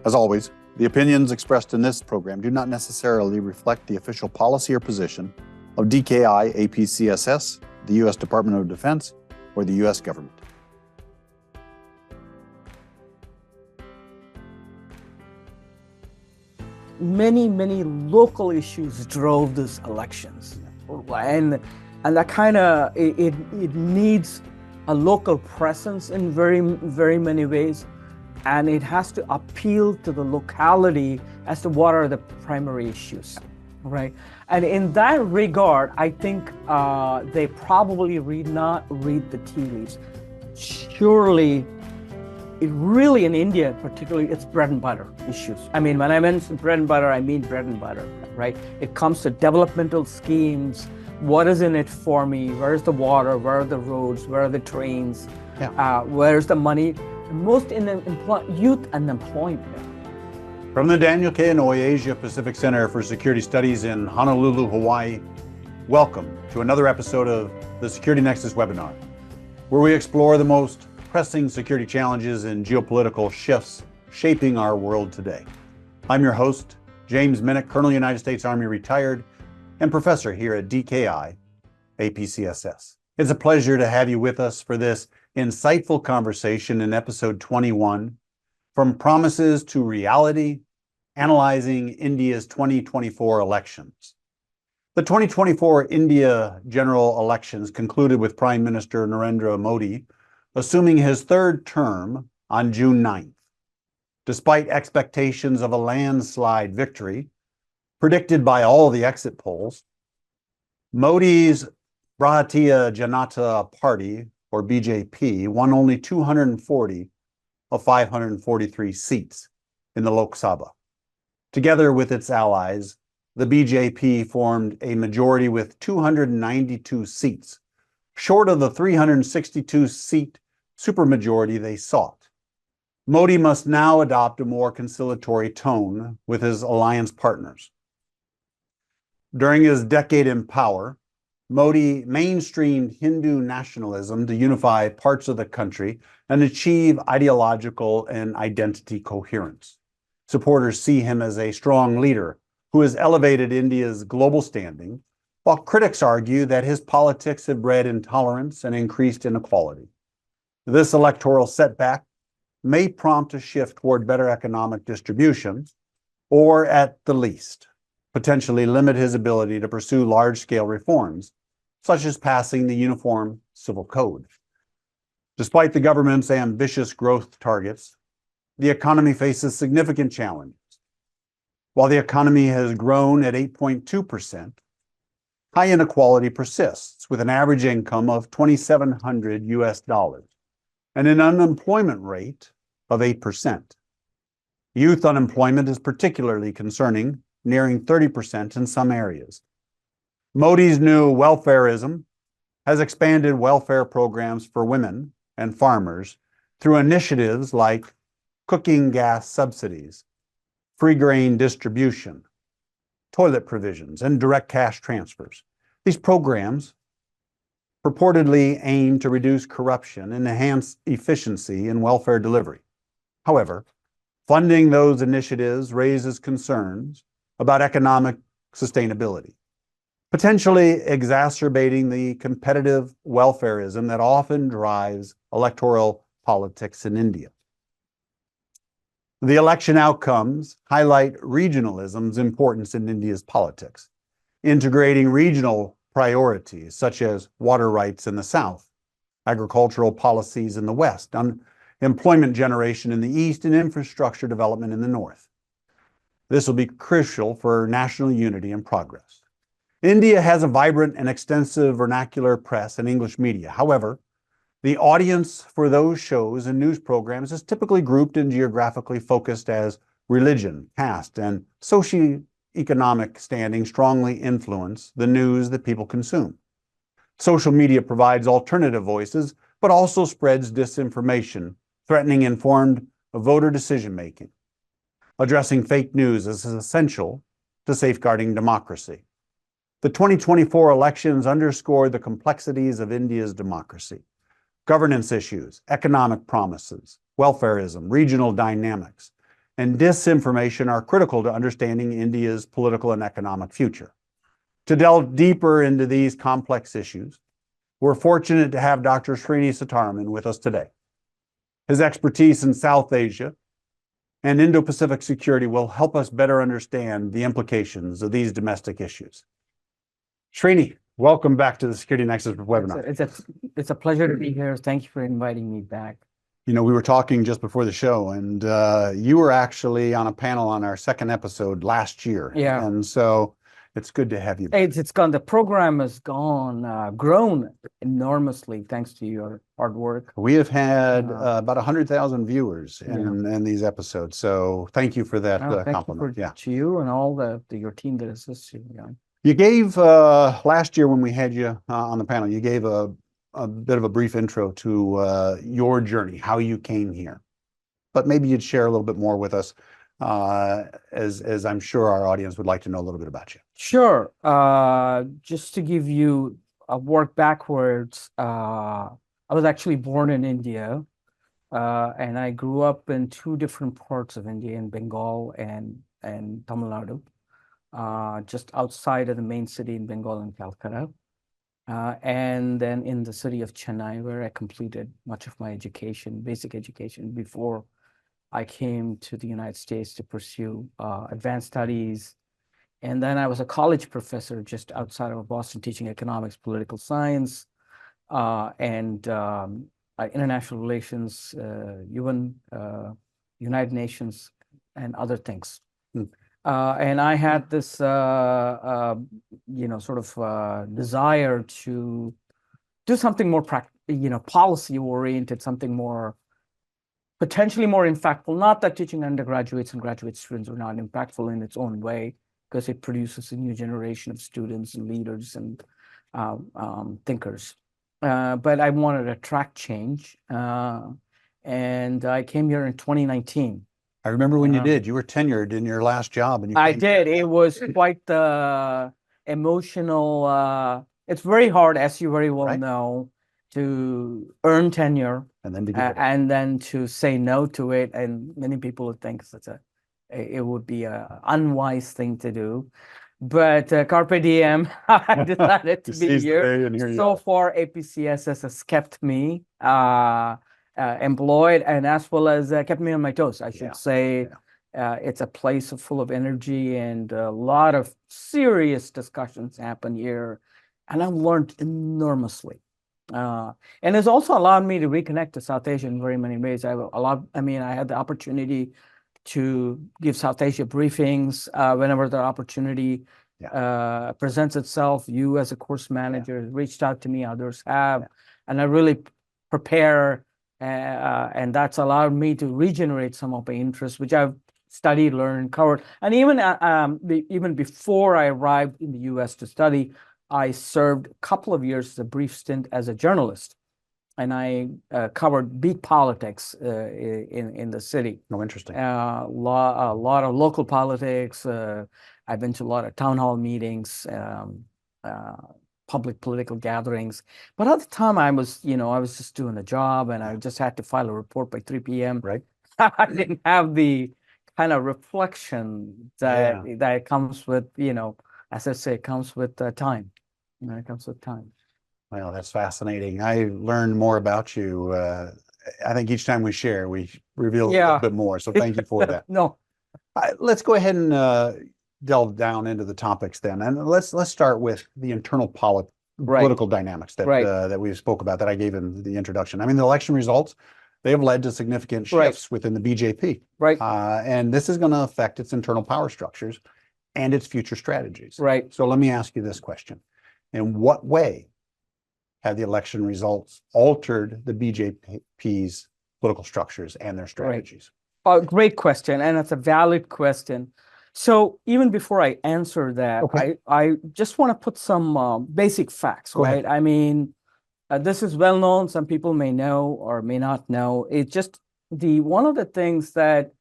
As always, the opinions expressed in this program do not necessarily reflect the official policy or position of DKI APCSS, the U.S. Department of Defense, or the U.S. government. Many local issues drove these elections, and that kind of it needs a local presence in very many ways, and it has to appeal to the locality as to what are the primary issues, right? And in that regard, I think they probably not read the tea leaves. Surely, it really in India particularly, it's bread and butter issues. I mean, when I mention bread and butter, I mean bread and butter, right? It comes to developmental schemes. What is in it for me? Where's the water? Where are the roads? Where are the trains? Where's the money? Most in youth and employment. From the Daniel K. Inouye Asia Pacific Center for Security Studies in Honolulu, Hawaii, welcome to another episode of the Security Nexus webinar, where we explore the most pressing security challenges and geopolitical shifts shaping our world today. I'm your host, James Minnick, Colonel United States Army retired and professor here at DKI APCSS. It's a pleasure to have you with us for this insightful conversation in episode 21, From Promises to Reality, Analyzing India's 2024 Elections. The 2024 India general elections concluded with Prime Minister Narendra Modi assuming his third term on June 9th. Despite expectations of a landslide victory, predicted by all the exit polls, Modi's Bharatiya Janata Party, or BJP, won only 240 of 543 seats in the Lok Sabha. Together with its allies, the BJP formed a majority with 292 seats, short of the 362-seat supermajority they sought. Modi must now adopt a more conciliatory tone with his alliance partners. During his decade in power, Modi mainstreamed Hindu nationalism to unify parts of the country and achieve ideological and identity coherence. Supporters see him as a strong leader who has elevated India's global standing, while critics argue that his politics have bred intolerance and increased inequality. This electoral setback may prompt a shift toward better economic distribution, or at the least, potentially limit his ability to pursue large-scale reforms, such as passing the Uniform Civil Code. Despite the government's ambitious growth targets, the economy faces significant challenges. While the economy has grown at 8.2%, high inequality persists, with an average income of $2,700 US and an unemployment rate of 8%. Youth unemployment is particularly concerning, nearing 30% in some areas. Modi's new welfarism has expanded welfare programs for women and farmers through initiatives like cooking gas subsidies, free grain distribution, toilet provisions, and direct cash transfers. These programs purportedly aim to reduce corruption and enhance efficiency in welfare delivery. However, funding those initiatives raises concerns about economic sustainability, potentially exacerbating the competitive welfarism that often drives electoral politics in India. The election outcomes highlight regionalism's importance in India's politics, integrating regional priorities such as water rights in the South, agricultural policies in the West, employment generation in the East, and infrastructure development in the North. This will be crucial for national unity and progress. India has a vibrant and extensive vernacular press and English media. However, the audience for those shows and news programs is typically grouped and geographically focused as religion, caste, and socioeconomic standing strongly influence the news that people consume. Social media provides alternative voices, but also spreads disinformation, threatening informed voter decision-making. Addressing fake news is essential to safeguarding democracy. The 2024 elections underscore the complexities of India's democracy. Governance issues, economic promises, welfarism, regional dynamics, and disinformation are critical to understanding India's political and economic future. To delve deeper into these complex issues, we're fortunate to have Dr. Srini Sitaraman with us today. His expertise in South Asia and Indo-Pacific security will help us better understand the implications of these domestic issues. Srini, welcome back to the Security Nexus webinar. It's a pleasure to be here. Thank you for inviting me back. You know, we were talking just before the show, and you were actually on a panel on our second episode last year. Yeah. And so it's good to have you back. The program has grown enormously thanks to your hard work. We have had about 100,000 viewers in these episodes. So thank you for that compliment. To you and all your team that assists you. Yeah. You gave, last year when we had you on the panel, you gave a bit of a brief intro to your journey, how you came here. But maybe you'd share a little bit more with us, as I'm sure our audience would like to know a little bit about you. Sure. Just to give you a work backwards, I was actually born in India, and I grew up in two different parts of India, in Bengal and Tamil Nadu, just outside of the main city in Bengal and Calcutta. And then in the city of Chennai, where I completed much of my education, basic education, before I came to the United States to pursue advanced studies. And then I was a college professor just outside of Boston, teaching economics, political science, and international relations, UN, United Nations, and other things. And I had this, sort of desire to do something more policy oriented, something more potentially more impactful. Not that teaching undergraduates and graduate students are not impactful in its own way, because it produces a new generation of students and leaders and thinkers. But I wanted to track change, and I came here in 2019. I remember when you did. You were tenured in your last job, and I did. It was quite emotional. It's very hard, as you very well know, to earn tenure and then to give and then to say no to it. And many people would think it would be an unwise thing to do. But Carpe Diem, I decided to be here. So far, APCSS has kept me employed, and as well as kept me on my toes, I should say. It's a place full of energy, and a lot of serious discussions happen here, and I've learned enormously. And it's also allowed me to reconnect to South Asia in very many ways. I had the opportunity to give South Asia briefings whenever the opportunity presents itself. You as a course manager reached out to me, others have, and I really prepare, and that's allowed me to regenerate some of my interests, which I've studied, learned, covered. And even before I arrived in the US to study, I served a couple of years as a brief stint as a journalist, and I covered beat politics in the city. Oh, interesting. A lot of local politics. I've been to a lot of town hall meetings, public political gatherings. But at the time, I was just doing a job, and I just had to file a report by 3 p.m. Right. I didn't have the kind of reflection that comes with, as I say, comes with time. It comes with time. Well, that's fascinating. I learned more about you. I think each time we share, we reveal a little bit more. So thank you for that. No. Let's go ahead and delve down into the topics then. And let's start with the internal political dynamics that we spoke about, that I gave in the introduction. I mean, the election results, they have led to significant shifts within the BJP. Right. And this is going to affect its internal power structures and its future strategies. Right. So let me ask you this question. In what way have the election results altered the BJP's political structures and their strategies? Great question, and it's a valid question. So even before I answer that, I just want to put some basic facts, right? I mean, this is well known. Some people may know or may not know. It's just one of the things that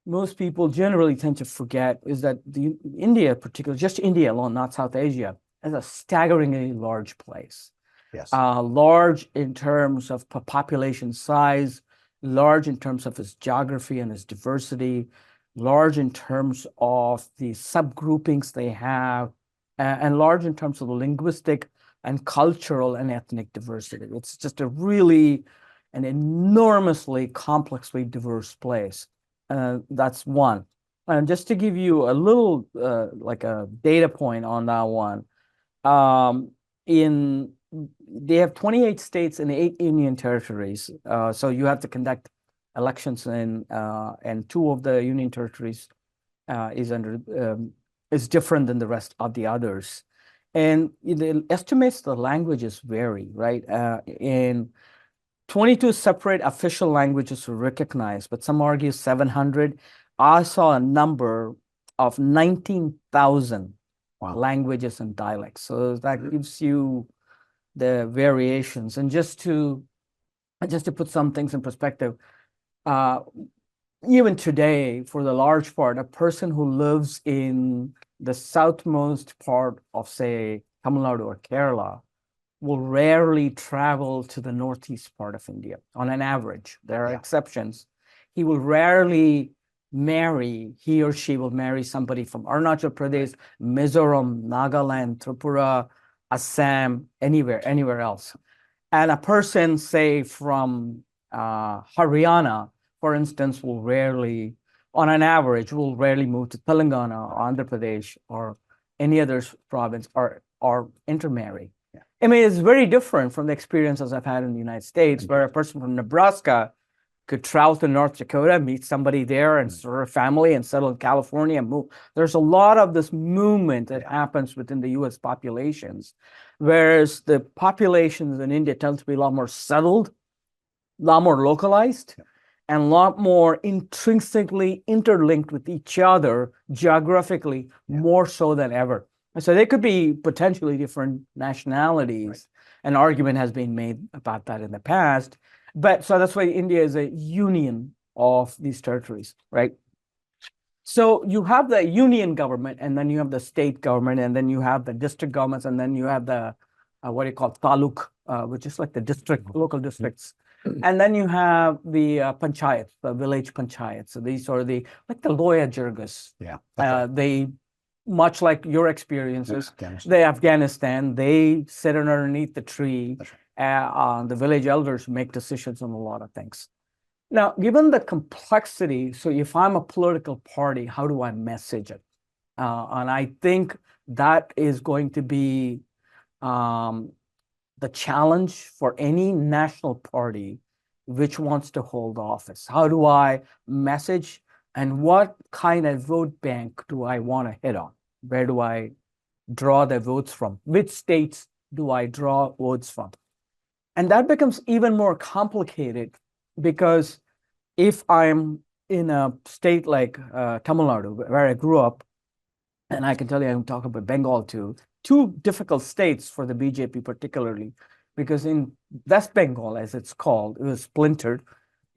most people generally tend to forget is that India, particularly, just India alone, not South Asia, is a staggeringly large place. Yes. Large in terms of population size, large in terms of its geography and its diversity, large in terms of the subgroupings they have, and large in terms of the linguistic and cultural and ethnic diversity. It's just an enormously complexly diverse place. That's one. And just to give you a little like a data point on that one, they have 28 states and 8 union territories. So you have to conduct elections in and 2 of the union territories is different than the rest of the others. And the estimates the languages vary, right? In 22 separate official languages are recognized, but some argue 700. I saw a number of 19,000 languages and dialects. So that gives you the variations. And just to put some things in perspective, even today, for the large part, a person who lives in the southmost part of, say, Tamil Nadu or Kerala will rarely travel to the northeast part of India on an average. There are exceptions. He or she will marry somebody from Arunachal Pradesh, Mizoram, Nagaland, Tripura, Assam, anywhere else. And a person, say, from Haryana, for instance, on an average, will rarely move to Telangana or Andhra Pradesh or any other province or intermarry. I mean, it's very different from the experiences I've had in the United States, where a person from Nebraska could travel to North Dakota, meet somebody there and start a family and settle in California and move. There's a lot of this movement that happens within the US populations, whereas the populations in India tend to be a lot more settled, a lot more localized, and a lot more intrinsically interlinked with each other geographically, more so than ever. So they could be potentially different nationalities. An argument has been made about that in the past. But so that's why India is a union of these territories, right? So you have the union government, and then you have the state government, and then you have the district governments, and then you have the what do you call taluk, which is like the district, local districts. And then you have the panchayat, the village panchayat. So these are like the Loya Jirgas. They, much like your experiences, Afghanistan, they sit underneath the tree. The village elders make decisions on a lot of things. Now, given the complexity, so if I'm a political party, how do I message it? And I think that is going to be the challenge for any national party which wants to hold office. How do I message, and what kind of vote bank do I want to hit on? Where do I draw the votes from? Which states do I draw votes from? And that becomes even more complicated because if I'm in a state like Tamil Nadu, where I grew up, and I can tell you I'm talking about Bengal too, 2 difficult states for the BJP particularly, because in West Bengal, as it's called, it was splintered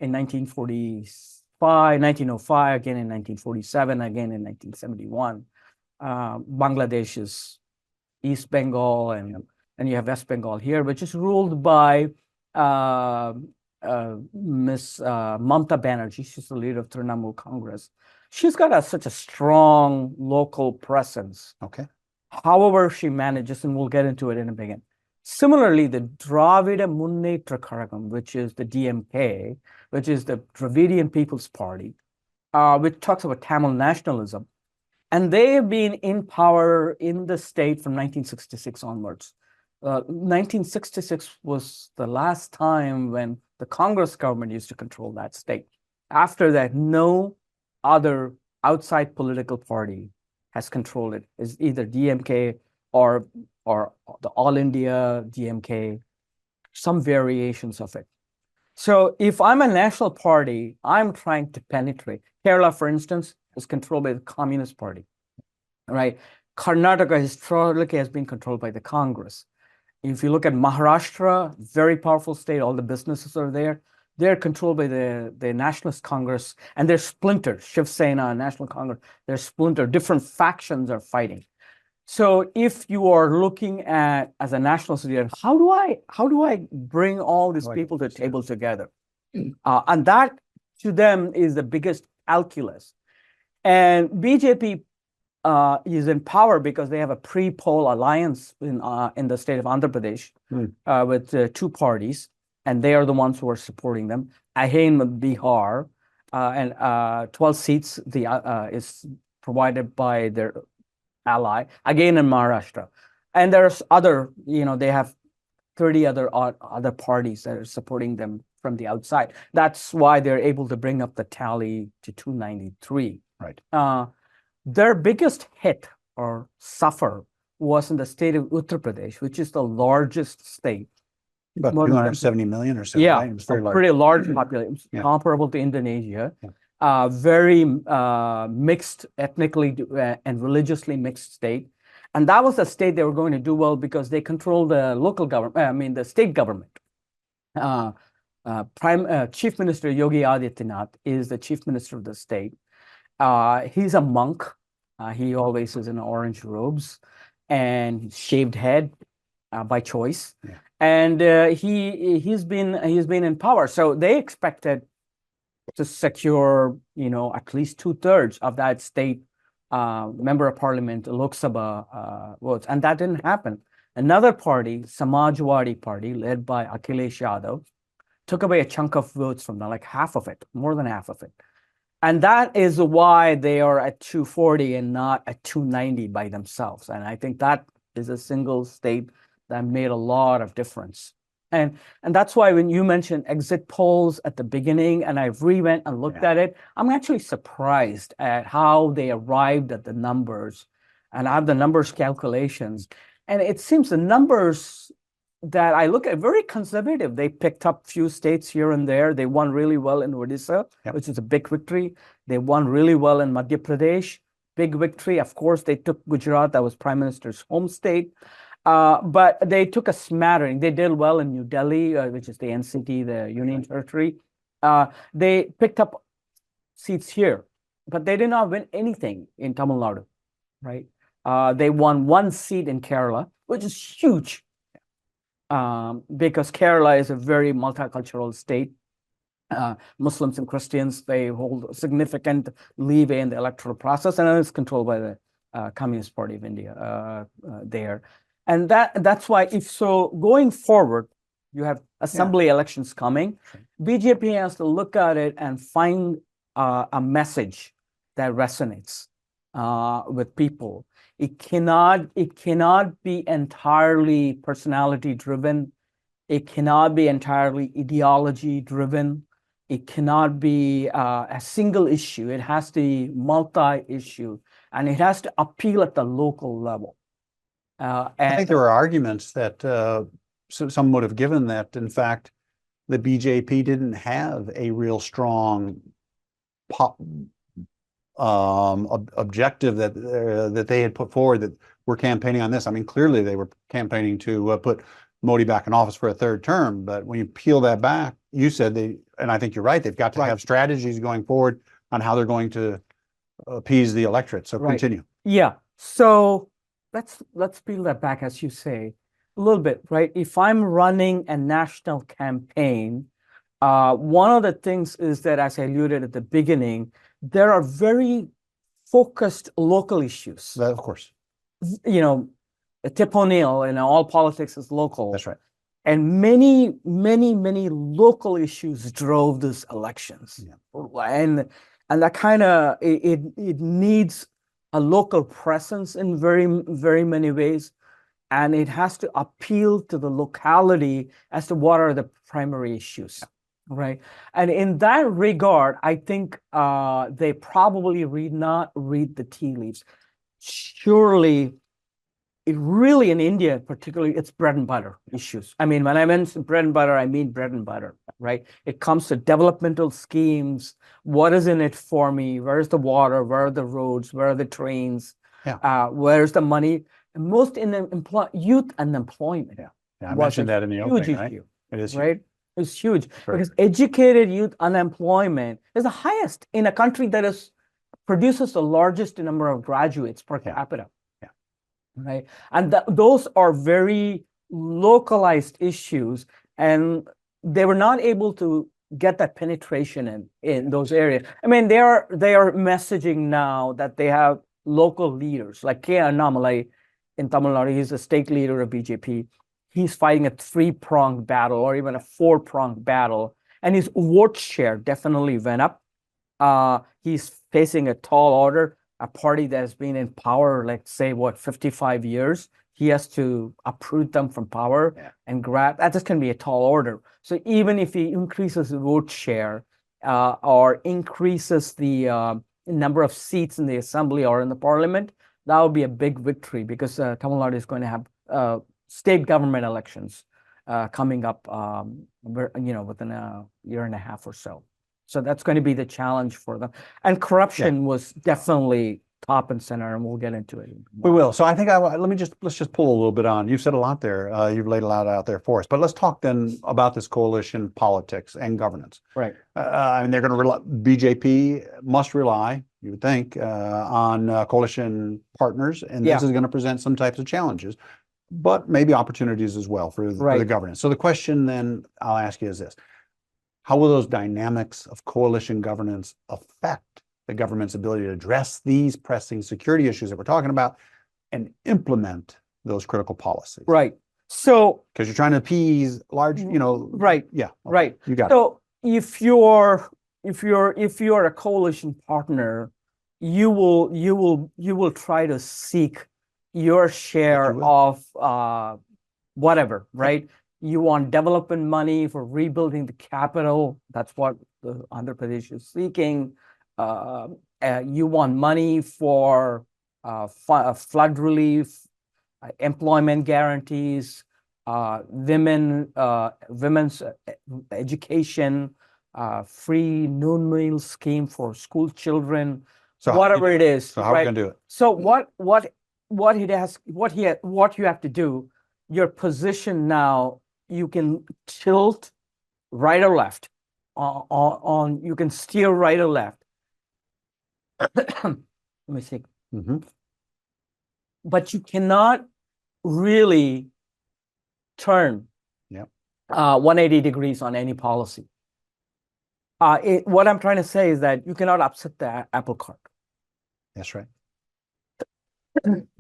in 1905, again in 1947, again in 1971. Bangladesh is East Bengal, and you have West Bengal here, which is ruled by Miss Mamata Banerjee. She's the leader of Trinamool Congress. She's got such a strong local presence. However she manages, and we'll get into it in a minute. Similarly, the Dravida Munnetra Kazhagam, which is the DMK, which is the Dravidian People's Party, which talks about Tamil nationalism. And they have been in power in the state from 1966 onwards. 1966 was the last time when the Congress government used to control that state. After that, no other outside political party has controlled it. It's either DMK or the All India DMK, some variations of it. So if I'm a national party, I'm trying to penetrate. Kerala, for instance, is controlled by the Communist Party, right? Karnataka historically has been controlled by the Congress. If you look at Maharashtra, very powerful state, all the businesses are there. They're controlled by the Nationalist Congress, and they're splintered. Shiv Sena, National Congress, they're splintered. Different factions are fighting. So if you are looking at, as a national citizen, how do I bring all these people to the table together? And that to them is the biggest calculus. And BJP is in power because they have a pre-poll alliance in the state of Andhra Pradesh with two parties, and they are the ones who are supporting them. Again, Bihar, and 12 seats is provided by their ally, again in Maharashtra. And there's other, they have 30 other parties that are supporting them from the outside. That's why they're able to bring up the tally to 293. Right. Their biggest hit or suffer was in the state of Uttar Pradesh, which is the largest state. About 270 million or so. Yeah, right? It was very large. Pretty large population, comparable to Indonesia. Very mixed, ethnically and religiously mixed state. And that was the state they were going to do well because they control the local government, the state government. Chief Minister Yogi Adityanath is the chief minister of the state. He's a monk. He always is in orange robes and shaved head by choice. Yeah. And he's been in power. So they expected to secure, at least 2/3 of that state member of parliament, Lok Sabha votes, and that didn't happen. Another party, Samajwadi Party, led by Akhilesh Yadav, took away a chunk of votes from them, like half of it, more than half of it. And that is why they are at 240 and not at 290 by themselves. And I think that is a single state that made a lot of difference. And that's why when you mentioned exit polls at the beginning, and I went and looked at it, I'm actually surprised at how they arrived at the numbers. And I have the numbers calculations. And it seems the numbers that I look at very conservative. They picked up few states here and there. They won really well in Odisha, which is a big victory. They won really well in Madhya Pradesh, big victory. Of course, they took Gujarat, that was Prime Minister's home state. But they took a smattering. They did well in New Delhi, which is the NCT, the Union Territory. They picked up seats here, but they did not win anything in Tamil Nadu, right? They won one seat in Kerala, which is huge, because Kerala is a very multicultural state. Muslims and Christians, they hold significant leeway in the electoral process, and it's controlled by the Communist Party of India there. And that's why, going forward, you have assembly elections coming. BJP has to look at it and find a message that resonates with people. It cannot be entirely personality driven. It cannot be entirely ideology driven. It cannot be a single issue. It has to be multi-issue, and it has to appeal at the local level. I think there were arguments that some would have given that, in fact, the BJP didn't have a real strong objective that they had put forward, that were campaigning on this. I mean, clearly they were campaigning to put Modi back in office for a third term. But when you peel that back, you said and I think you're right, they've got to have strategies going forward on how they're going to appease the electorate. So continue. Yeah. So let's peel that back, as you say, a little bit, right? If I'm running a national campaign, one of the things is that, as I alluded at the beginning, there are very focused local issues. Of course. Tip O'Neill, all politics is local. That's right. And many, many, many local issues drove these elections. And that kind of, it needs a local presence in very, very many ways. And it has to appeal to the locality as to what are the primary issues, right? And in that regard, I think they probably not read the tea leaves. Surely, really in India, particularly, it's bread and butter issues. I mean, when I mention bread and butter, I mean bread and butter, right? It comes to developmental schemes. What is in it for me? Where's the water? Where are the roads? Where are the trains? Where's the money? And most in youth unemployment. I mentioned that in the opening, right? It is right. It's huge because educated youth unemployment is the highest in a country that produces the largest number of graduates per capita. Right. And those are very localized issues, and they were not able to get that penetration in those areas. I mean, they are messaging now that they have local leaders like K. Annamalai in Tamil Nadu. He's a state leader of BJP. He's fighting a 3-pronged battle or even a 4-pronged battle, and his vote share definitely went up. He's facing a tall order, a party that has been in power, like say, 55 years. He has to uproot them from power and grab. That just can be a tall order. So even if he increases the vote share or increases the number of seats in the assembly or in the parliament, that would be a big victory, because Tamil Nadu is going to have state government elections coming up, within a year and a half or so. So that's going to be the challenge for them. And corruption was definitely top and center, and we'll get into it. We will. So I think let's just pull a little bit on. You've said a lot there. You've laid a lot out there for us. But let's talk then about this coalition politics and governance. Right. I mean, they're going to rely. BJP must rely, you would think, on coalition partners, and this is going to present some types of challenges, but maybe opportunities as well for the governance. So the question then I'll ask you is this: how will those dynamics of coalition governance affect the government's ability to address these pressing security issues that we're talking about and implement those critical policies? Right. So, because you're trying to appease large, right. Yeah. Okay. Right. You got it. So if you're a coalition partner, you will try to seek your share of whatever, right? You want development money for rebuilding the capital. That's what the Andhra Pradesh is seeking. You want money for flood relief, employment guarantees, women's education, free noon meal scheme for school children, whatever it is. So how are we going to do it? So what you have to do, your position now, you can tilt right or left on you can steer right or left. Let me see. But you cannot really turn 180 degrees on any policy. What I'm trying to say is that you cannot upset the apple cart. That's right.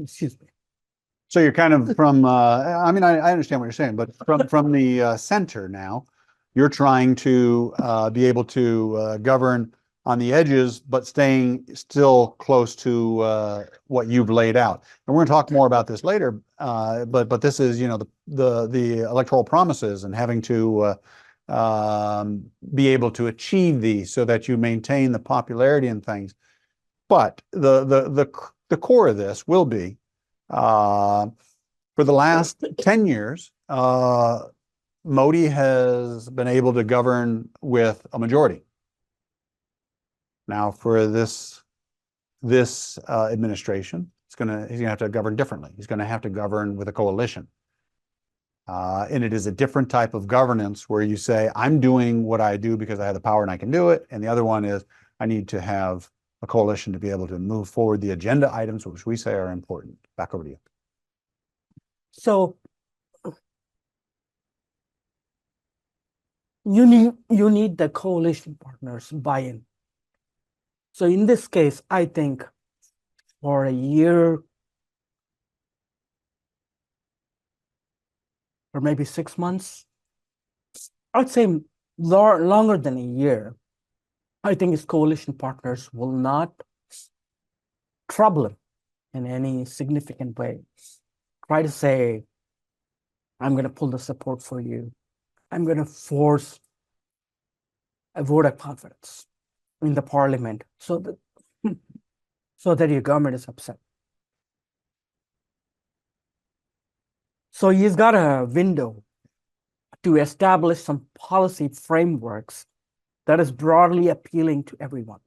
Excuse me. So you're kind of from, I mean, I understand what you're saying, but from the center now, you're trying to be able to govern on the edges, but staying still close to what you've laid out. And we're going to talk more about this later, but this is, the electoral promises and having to be able to achieve these so that you maintain the popularity and things. But the core of this will be, for the last 10 years, Modi has been able to govern with a majority. Now, for this administration, he's gonna have to govern differently. He's gonna have to govern with a coalition, and it is a different type of governance where you say, "I'm doing what I do because I have the power and I can do it," and the other one is, "I need to have a coalition to be able to move forward the agenda items which we say are important." Back over to you. So you need the coalition partners buy-in. So in this case, I think for a year or maybe 6 months, I'd say longer than a year, I think his coalition partners will not trouble him in any significant way. Try to say, "I'm going to pull the support for you. I'm going to force a vote of confidence in the parliament so that your government is upset." So he's got a window to establish some policy frameworks that is broadly appealing to everyone.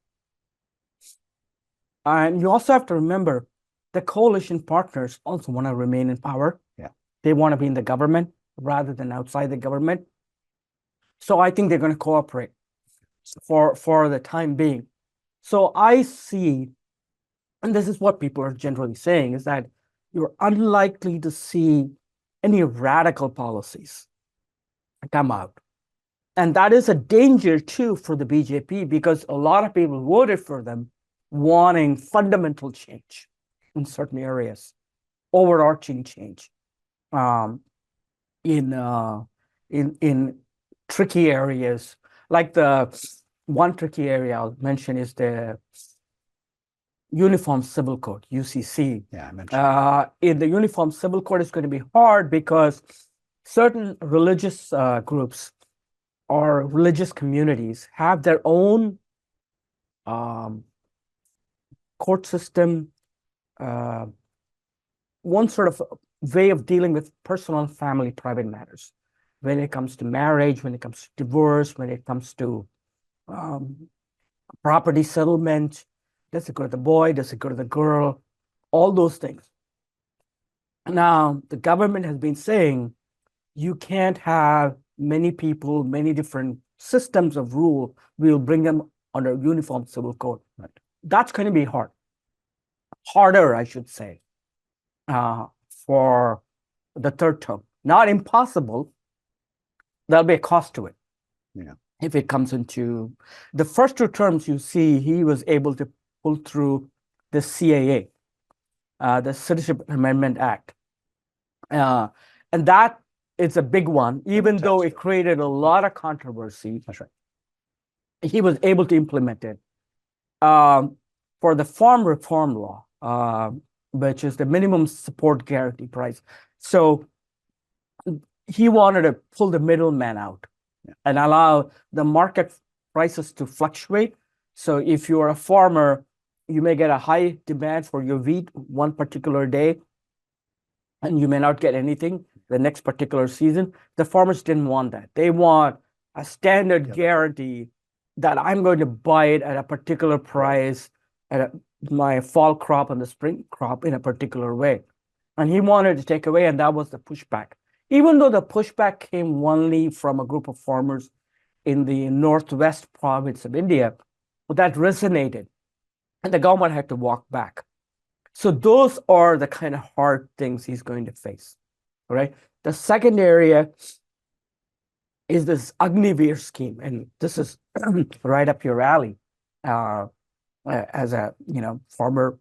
And you also have to remember, the coalition partners also want to remain in power. Yeah. They want to be in the government rather than outside the government. So I think they're going to cooperate for the time being. So I see, and this is what people are generally saying, is that you're unlikely to see any radical policies come out. And that is a danger too for the BJP because a lot of people voted for them wanting fundamental change in certain areas, overarching change um, in tricky areas. Like the one tricky area I'll mention is the Uniform Civil Code, UCC. Yeah, I mentioned. In the Uniform Civil Code, it's going to be hard because certain religious groups or religious communities have their own court system, one sort of way of dealing with personal and family private matters. When it comes to marriage, when it comes to divorce, when it comes to property settlement, does it go to the boy, does it go to the girl, all those things. Now, the government has been saying you can't have many people, many different systems of rule. We'll bring them under Uniform Civil Code. Right. That's going to be harder, I should say, for the third term. Not impossible. There'll be a cost to it. Yeah. If it comes into the first two terms, you see he was able to pull through the CAA, the Citizenship Amendment Act. And that is a big one, even though it created a lot of controversy. That's right. He was able to implement it. For the farm reform law, which is the minimum support guarantee price. So he wanted to pull the middleman out and allow the market prices to fluctuate. So if you're a farmer, you may get a high demand for your wheat one particular day, and you may not get anything the next particular season. The farmers didn't want that. They want a standard guarantee that I'm going to buy it at a particular price at my fall crop and the spring crop in a particular way. And he wanted to take away, and that was the pushback. Even though the pushback came only from a group of farmers in the northwest province of India, that resonated, and the government had to walk back. So those are the kind of hard things he's going to face, right? The second area is this Agniveer scheme, and this is right up your alley as a former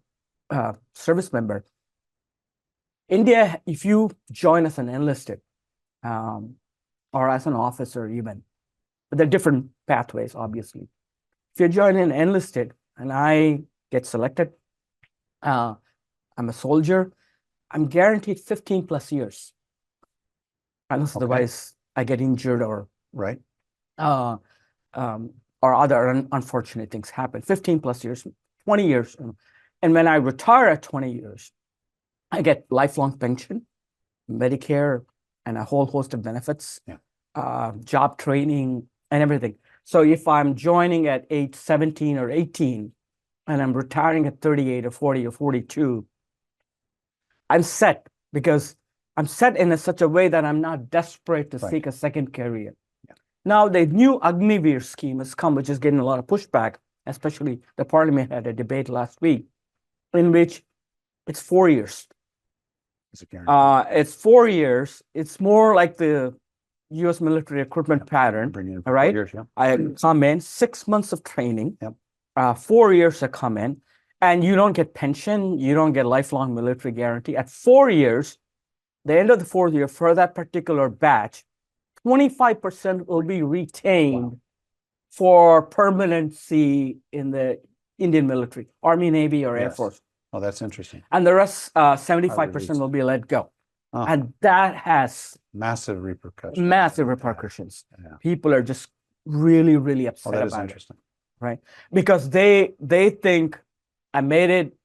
service member. India, if you join as an enlisted or as an officer even, but there are different pathways, obviously. If you join an enlisted and I get selected, I'm a soldier, I'm guaranteed 15 plus years. Unless otherwise I get injured or or other unfortunate things happen. 15 plus years, 20 years. And when I retire at 20 years, I get lifelong pension, Medicare, and a whole host of benefits, job training, and everything. So if I'm joining at age 17 or 18, and I'm retiring at 38 or 40 or 42, I'm set because I'm set in such a way that I'm not desperate to seek a second career. Now, the new Agniveer scheme has come, which is getting a lot of pushback, especially the parliament had a debate last week in which it's 4 years. It's 4 years. It's more like the U.S. military recruitment pattern, all right? I come in, 6 months of training, 4 years to come in, and you don't get pension, you don't get lifelong military guarantee. At 4 years, the end of the fourth year for that particular batch, 25% will be retained for permanency in the Indian military, Army, Navy, or Air Force. Oh, that's interesting. And the rest, 75% will be let go. And that has massive repercussions. Massive repercussions. People are just really, really upset about it. Right? Because they think I made it,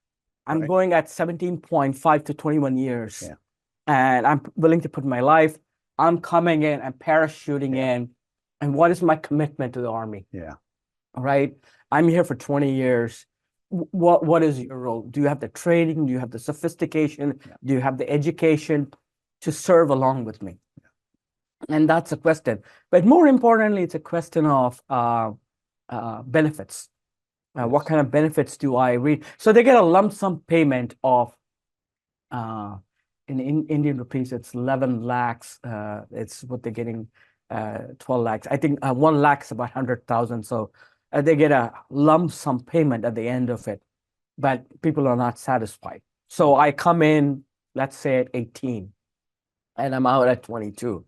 I'm going at 17.5 to 21 years. And I'm willing to put my life, I'm coming in, I'm parachuting in. And what is my commitment to the Army? All right. I'm here for 20 years. What is your role? Do you have the training? Do you have the sophistication? Do you have the education to serve along with me? And that's a question. But more importantly, it's a question of benefits. What kind of benefits do I read? So they get a lump sum payment of, in Indian rupees, it's 11 lakhs. It's what they're getting 12 lakhs. I think 1 lakh is about 100,000. So they get a lump sum payment at the end of it, but people are not satisfied. So I come in, let's say at 18, and I'm out at 22.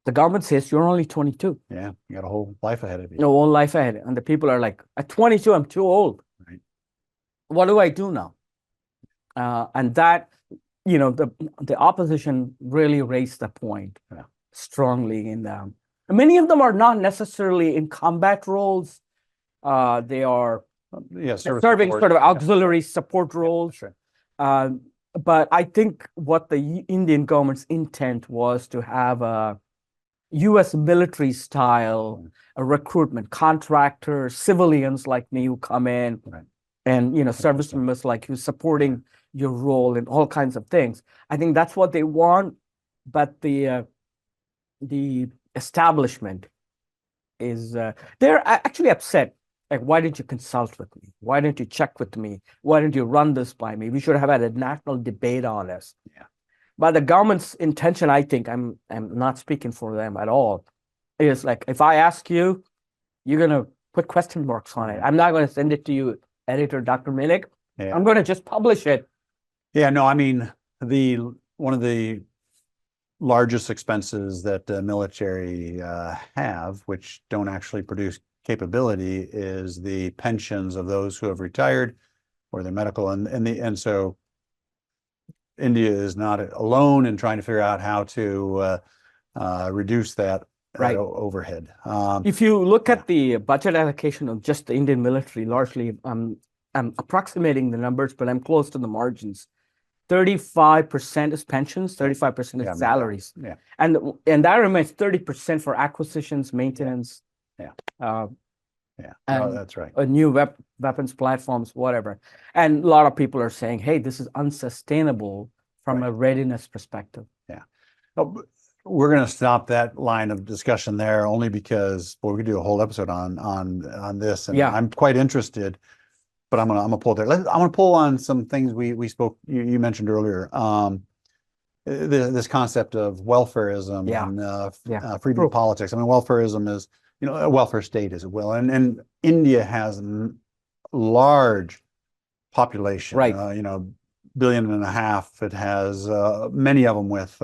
The government says you're only 22. Yeah, you got a whole life ahead of you. No whole life ahead. And the people are like, at 22, I'm too old. Right. What do I do now? And that, the opposition really raised the point strongly in them. Many of them are not necessarily in combat roles. They are serving sort of auxiliary support roles. Sure. But I think what the Indian government's intent was to have a U.S. military style recruitment, contractors, civilians like me who come in, and service members like you supporting your role in all kinds of things. I think that's what they want, but the establishment is they're actually upset. Like, why didn't you consult with me? Why didn't you check with me? Why didn't you run this by me? We should have had a national debate on this. Yeah. But the government's intention, I think, I'm not speaking for them at all, is like, if I ask you, you're gonna put question marks on it. I'm not going to send it to you, editor Dr. Milik. Yeah. I'm going to just publish it. Yeah, no, I mean, one of the largest expenses that the military have, which don't actually produce capability, is the pensions of those who have retired or their medical, and so India is not alone in trying to figure out how to reduce that overhead. If you look at the budget allocation of just the Indian military, largely, I'm approximating the numbers, but I'm close to the margins. 35% is pensions, 35% is salaries. Yeah. And that remains 30% for acquisitions, maintenance. No, that's right. New weapons platforms, whatever. And a lot of people are saying, hey, this is unsustainable from a readiness perspective. Yeah. We're going to stop that line of discussion there only because we could do a whole episode on this, and I'm quite interested. But I'm gonna pull there. I'm gonna pull on some things we spoke. You mentioned earlier. This concept of welfarism and freebie politics. I mean, welfarism is a welfare state, as it will, and India has a large population. Right. 1.5 billion. It has many of them with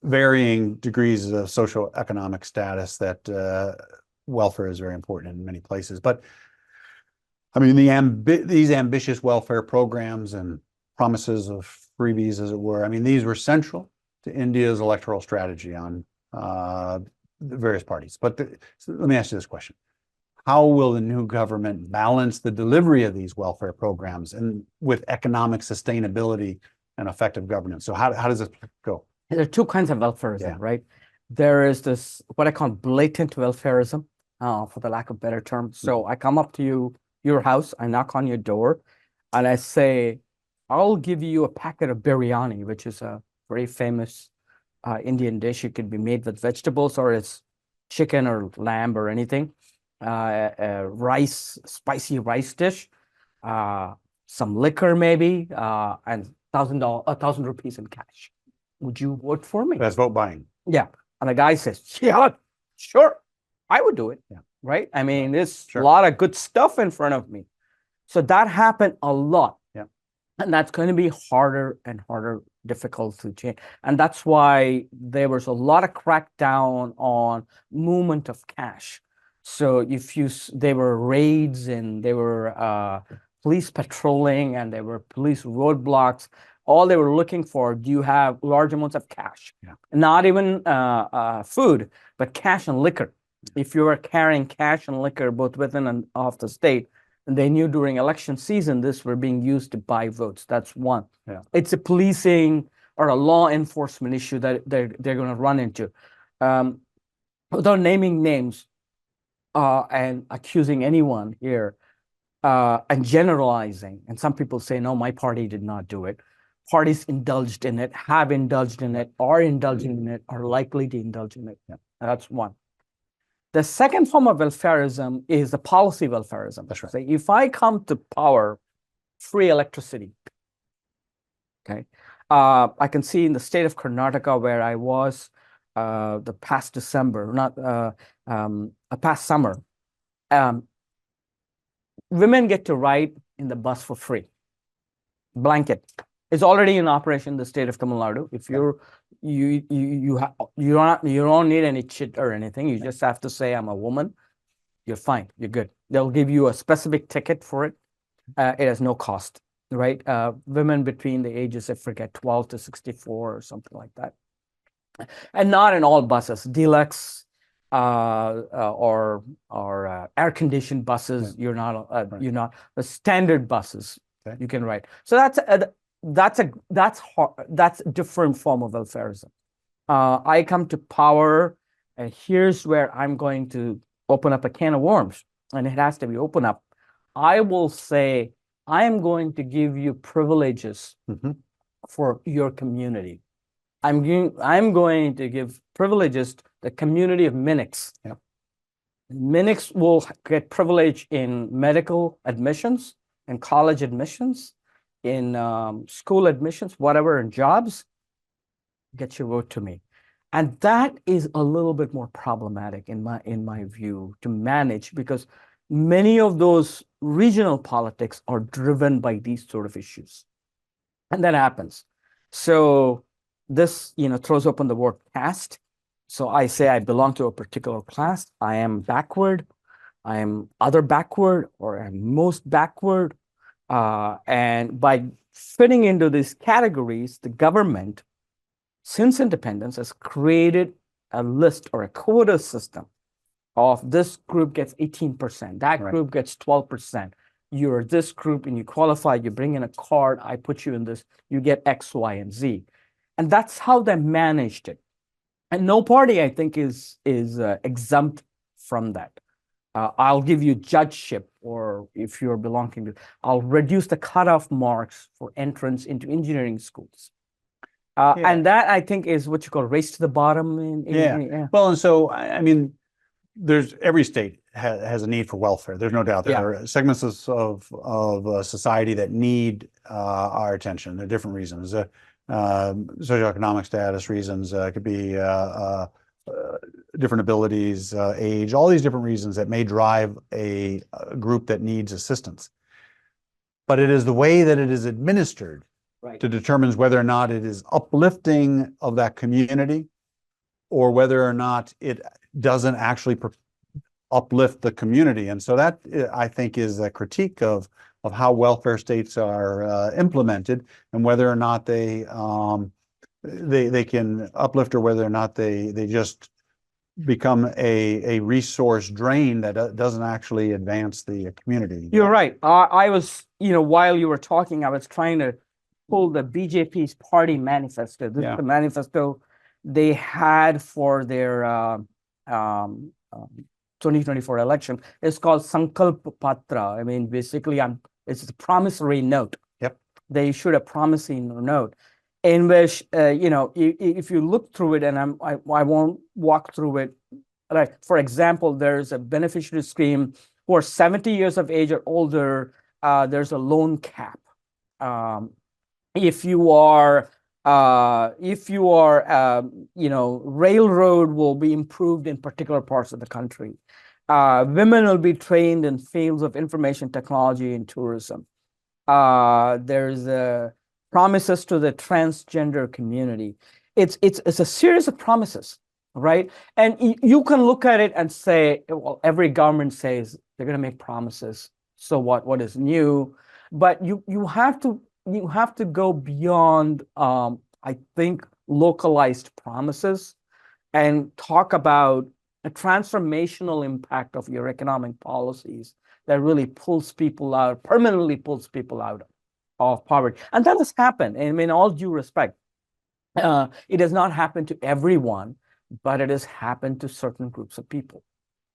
varying degrees of socioeconomic status. That welfare is very important in many places, but I mean, these ambitious welfare programs and promises of freebies, as it were, I mean, these were central to India's electoral strategy on the various parties. But so let me ask you this question. How will the new government balance the delivery of these welfare programs and with economic sustainability and effective governance? So how does this go? There are two kinds of welfarism, right? There is this, what I call blatant welfarism, for the lack of better term. So I come up to your house, I knock on your door, and I say, I'll give you a packet of biryani, which is a very famous Indian dish. It could be made with vegetables, or it's chicken or lamb or anything. Spicy rice dish, some liquor maybe, and $1,000 rupees in cash. Would you vote for me? That's vote buying. Yeah. And the guy says, yeah, sure, I would do it. Yeah. Right? I mean, there's a lot of good stuff in front of me. So that happened a lot. Yeah. And that's going to be harder and harder, difficult to change. And that's why there was a lot of crackdown on movement of cash. So there were raids, and there were police patrolling, and there were police roadblocks. All they were looking for, do you have large amounts of cash? Yeah. Not even food, but cash and liquor. If you were carrying cash and liquor both within and off the state, and they knew during election season this were being used to buy votes. That's one. Yeah. It's a policing or a law enforcement issue that they're going to run into. Without naming names and accusing anyone here and generalizing, and some people say, no, my party did not do it. Parties indulged in it, have indulged in it, are indulging in it, are likely to indulge in it. Yeah. That's one. The second form of welfarism is the policy welfarism. That's right. So if I come to power, free electricity, okay? I can see in the state of Karnataka where I was, the past December, not past summer, women get to ride in the bus for free. Blanket. It's already in operation in the state of Tamil Nadu. If you don't need any chit or anything. You just have to say I'm a woman. You're fine. You're good. They'll give you a specific ticket for it. It has no cost, right? Women between the ages, I forget, 12 to 64 or something like that. And not in all buses. Deluxe or air-conditioned buses. You're not the standard buses. Okay. You can ride. So that's a different form of welfarism. I come to power, and here's where I'm going to open up a can of worms, and it has to be open up. I will say I am going to give you privileges for your community. I'm going to give privileges to the community of Minix. Yep. Minix will get privilege in medical admissions, in college admissions, in school admissions, whatever, in jobs. Get your vote to me. And that is a little bit more problematic in my view to manage, because many of those regional politics are driven by these sort of issues. And that happens. So this, throws open the word caste. So I say I belong to a particular class. I am backward. I am other backward, or I'm most backward. And by fitting into these categories, the government, since independence, has created a list or a quota system of this group gets 18%, that group gets 12%. You're this group and you qualify, you bring in a card, I put you in this, you get X, Y, and Z. And that's how they managed it. And no party, I think, is exempt from that. I'll give you judgeship, or if you're belonging to, I'll reduce the cutoff marks for entrance into engineering schools. And that, I think, is what you call race to the bottom. Well, and so, I mean, every state has a need for welfare. There's no doubt. There are segments of society that need our attention. There are different reasons. Socioeconomic status reasons, could be different abilities, age, all these different reasons that may drive a group that needs assistance. But it is the way that it is administered to determines whether or not it is uplifting of that community, or whether or not it doesn't actually uplift the community. And so that, I think, is a critique of how welfare states are implemented, and whether or not they can uplift, or whether or not they just become a resource drain that doesn't actually advance the community. You're right. I was, while you were talking, I was trying to pull the BJP's party manifesto. This is the manifesto they had for their 2024 election. It's called Sankalp Patra. I mean, basically, it's a promissory note. Yep. They issued a promising note in which, if you look through it, and I won't walk through it. Like, for example, there's a beneficiary scheme who are 70 years of age or older. There's a loan cap. If you are, railroad will be improved in particular parts of the country. Women will be trained in fields of information technology and tourism. There's promises to the transgender community. It's a series of promises, right? And you can look at it and say, well, every government says they're going to make promises. So what is new? But you have to go beyond, I think, localized promises, and talk about a transformational impact of your economic policies that really permanently pulls people out of poverty. And that has happened. I mean, all due respect, it has not happened to everyone, but it has happened to certain groups of people,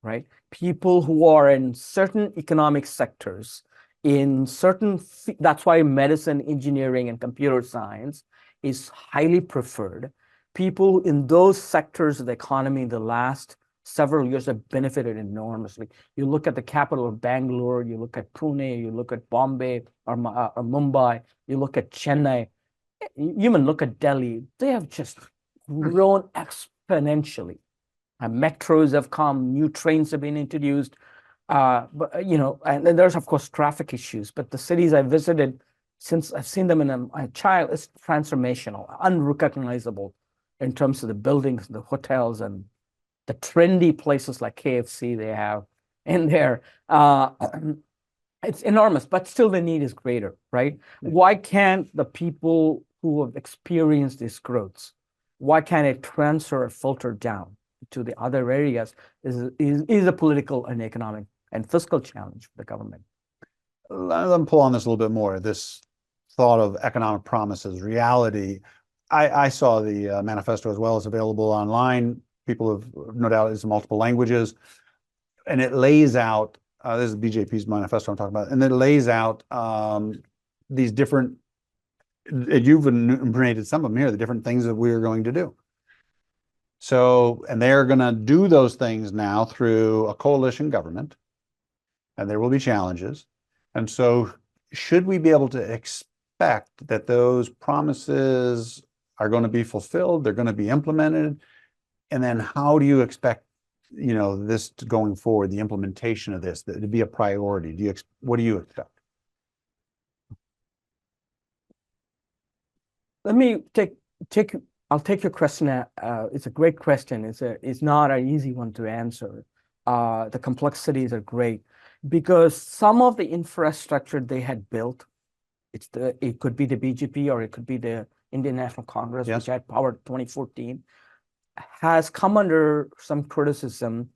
right? People who are in certain economic sectors, that's why medicine, engineering, and computer science is highly preferred. People in those sectors of the economy in the last several years have benefited enormously. You look at the capital of Bangalore, you look at Pune, you look at Bombay or Mumbai, you look at Chennai, you even look at Delhi. They have just grown exponentially. Metros have come, new trains have been introduced, but and then there's of course traffic issues. But the cities I visited, since I've seen them in a child, it's transformational, unrecognizable in terms of the buildings, the hotels, and the trendy places like KFC they have in there. It's enormous, but still the need is greater, right? Why can't the people who have experienced these growths, why can't it transfer or filter down to the other areas is a political and economic and fiscal challenge for the government. Let me pull on this a little bit more. This thought of economic promises, reality. I saw the manifesto as well as available online. People have no doubt it's in multiple languages, and it lays out. This is BJP's manifesto I'm talking about, and it lays out these different. You've enumerated some of them here, the different things that we are going to do. So, and they're going to do those things now through a coalition government, and there will be challenges. And so, should we be able to expect that those promises are going to be fulfilled, they're going to be implemented? And then how do you expect, this going forward, the implementation of this, to be a priority? What do you expect? Let me I'll take your question. It's a great question. It's not an easy one to answer. The complexities are great because some of the infrastructure they had built, it could be the BJP or it could be the Indian National Congress, Yes, which had power in 2014, has come under some criticism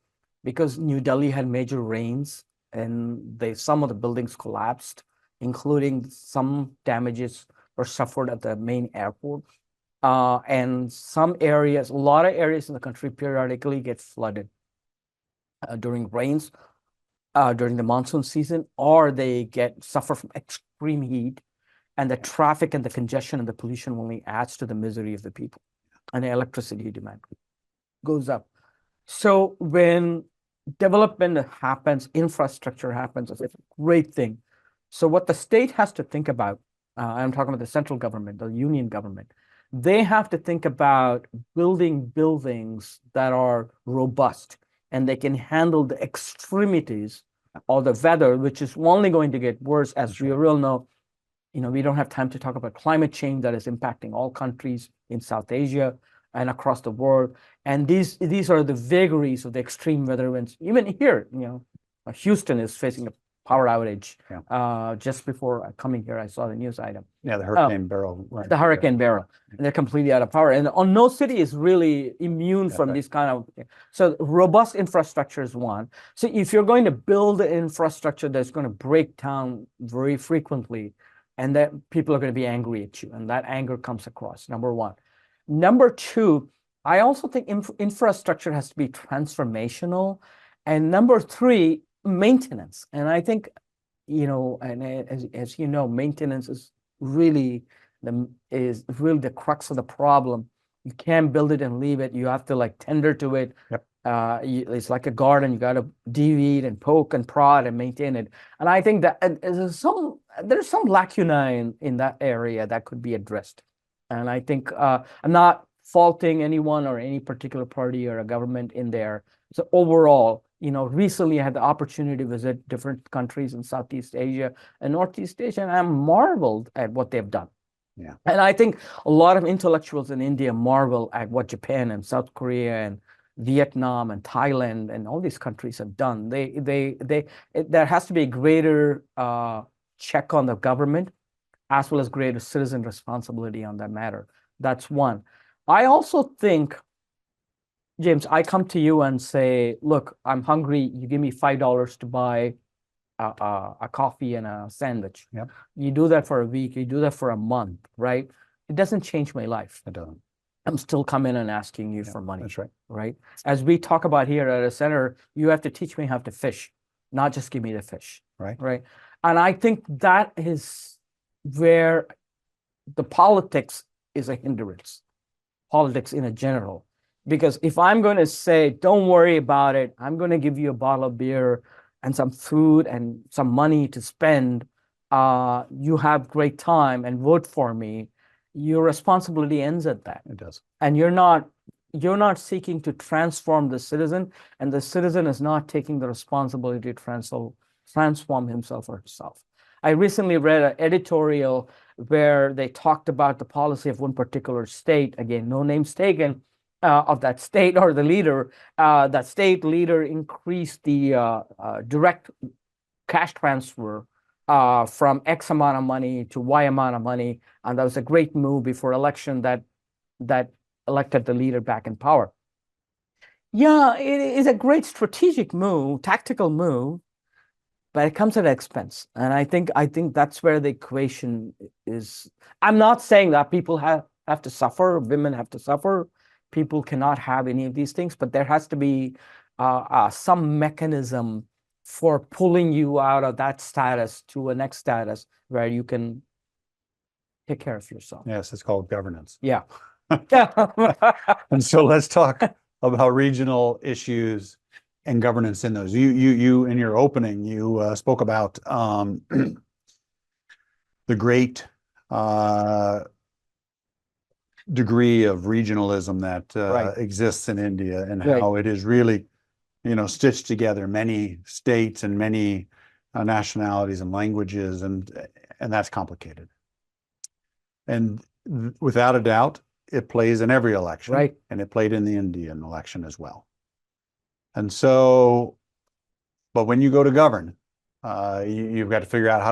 because New Delhi had major rains and some of the buildings collapsed, including some damages were suffered at the main airport. And some areas, a lot of areas in the country periodically get flooded during rains, during the monsoon season, or they suffer from extreme heat, and the traffic and the congestion and the pollution only adds to the misery of the people, and the electricity demand goes up. So when development happens, infrastructure happens, it's a great thing. So what the state has to think about, I'm talking about the central government, the union government, they have to think about building buildings that are robust and they can handle the extremities of the weather, which is only going to get worse, as we all know. We don't have time to talk about climate change that is impacting all countries in South Asia and across the world. And these are the vagaries of the extreme weather events. Even here, Houston is facing a power outage. Yeah. Just before coming here, I saw the news item. Yeah, the Hurricane Beryl. Right. The Hurricane Beryl. They're completely out of power. And no city is really immune from right. these kind of. So robust infrastructure is one. So if you're going to build an infrastructure that's going to break down very frequently, and that people are going to be angry at you, and that anger comes across, number one. Number two, I also think infrastructure has to be transformational. And number three, maintenance. And I think, and as you know, maintenance is really the crux of the problem. You can't build it and leave it. You have to tender to it. Yep. It's like a garden. You got to de-weed and poke and prod and maintain it. And I think that there's some lacunae in that area that could be addressed. And I think I'm not faulting anyone or any particular party or a government in there. So overall, recently I had the opportunity to visit different countries in Southeast Asia and Northeast Asia, and I'm marveled at what they've done. Yeah. And I think a lot of intellectuals in India marvel at what Japan and South Korea and Vietnam and Thailand and all these countries have done. There has to be a greater check on the government, as well as greater citizen responsibility on that matter. That's one. I also think, James, I come to you and say, look, I'm hungry. You give me $5 to buy a coffee and a sandwich. Yep. You do that for a week. You do that for a month, right? It doesn't change my life. It doesn't. I'm still coming and asking you for money. That's right. Right? As we talk about here at a center, you have to teach me how to fish, not just give me the fish. Right. Right. And I think that is where the politics is a hindrance, politics in a general. Because if I'm going to say, don't worry about it, I'm going to give you a bottle of beer and some food and some money to spend, you have great time and vote for me, your responsibility ends at that. It does. And you're not you're not seeking to transform the citizen, and the citizen is not taking the responsibility to transform himself or herself. I recently read an editorial where they talked about the policy of one particular state, again, no names taken, of that state or the leader. That state leader increased the direct cash transfer from X amount of money to Y amount of money, and that was a great move before election that elected the leader back in power. Yeah, it is a great strategic move, tactical move, but it comes at an expense. And I think that's where the equation is. I'm not saying that people have to suffer, women have to suffer, people cannot have any of these things, but there has to be some mechanism for pulling you out of that status to a next status where you can take care of yourself. Yes, it's called governance. Yeah. And so let's talk about regional issues and governance in those. You in your opening, you spoke about the great degree of regionalism that exists in India, and how it is really, stitched together many states and many nationalities and languages, and that's complicated. And without a doubt, it plays in every election, and it played in the Indian election as well. And so, but when you go to govern, you've got to figure out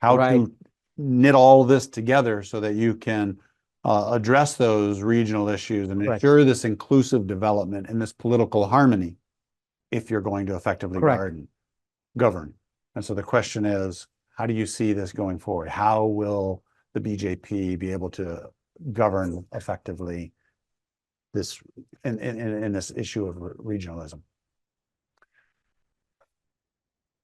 how to knit all this together so that you can address those regional issues and ensure this inclusive development and this political harmony if you're going to effectively govern. And so the question is, how do you see this going forward? How will the BJP be able to govern effectively this in this issue of regionalism?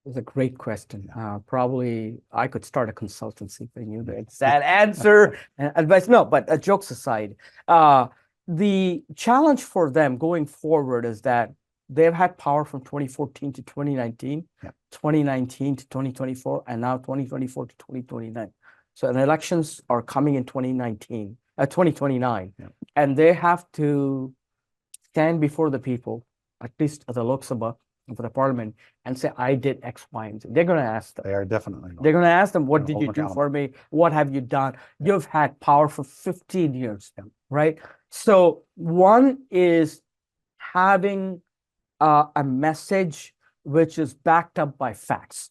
It's a great question. Probably I could start a consultancy for you. It's that answer and advice. No, but jokes aside, the challenge for them going forward is that they've had power from 2014 to 2019, 2019 to 2024, and now 2024 to 2029. So the elections are coming in 2029, and they have to stand before the people, at least at the Lok Sabha, for the parliament, and say, I did X, Y, and Z. They're going to ask them. They are definitely. They're going to ask them, what did you do for me? What have you done? You've had power for 15 years, right? So one is having a message which is backed up by facts,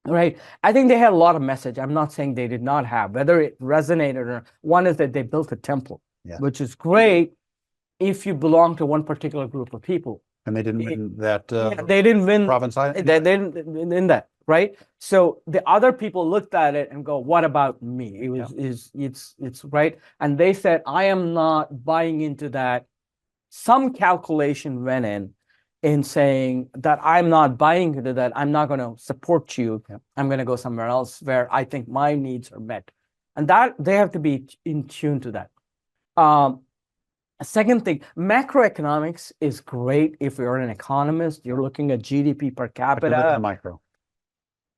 right? I think they had a lot of message. I'm not saying they did not have, whether it resonated or not. One is that they built a temple, which is great if you belong to one particular group of people. And they didn't win that. They didn't win province. They didn't win that, right? So the other people looked at it and go, "What about me?" It was it's right, and they said, "I am not buying into that." Some calculation went in saying that I'm not buying into that. I'm not going to support you. I'm going to go somewhere else where I think my needs are met, and that they have to be in tune to that. A second thing, macroeconomics is great if you're an economist. You're looking at GDP per capita. Micro.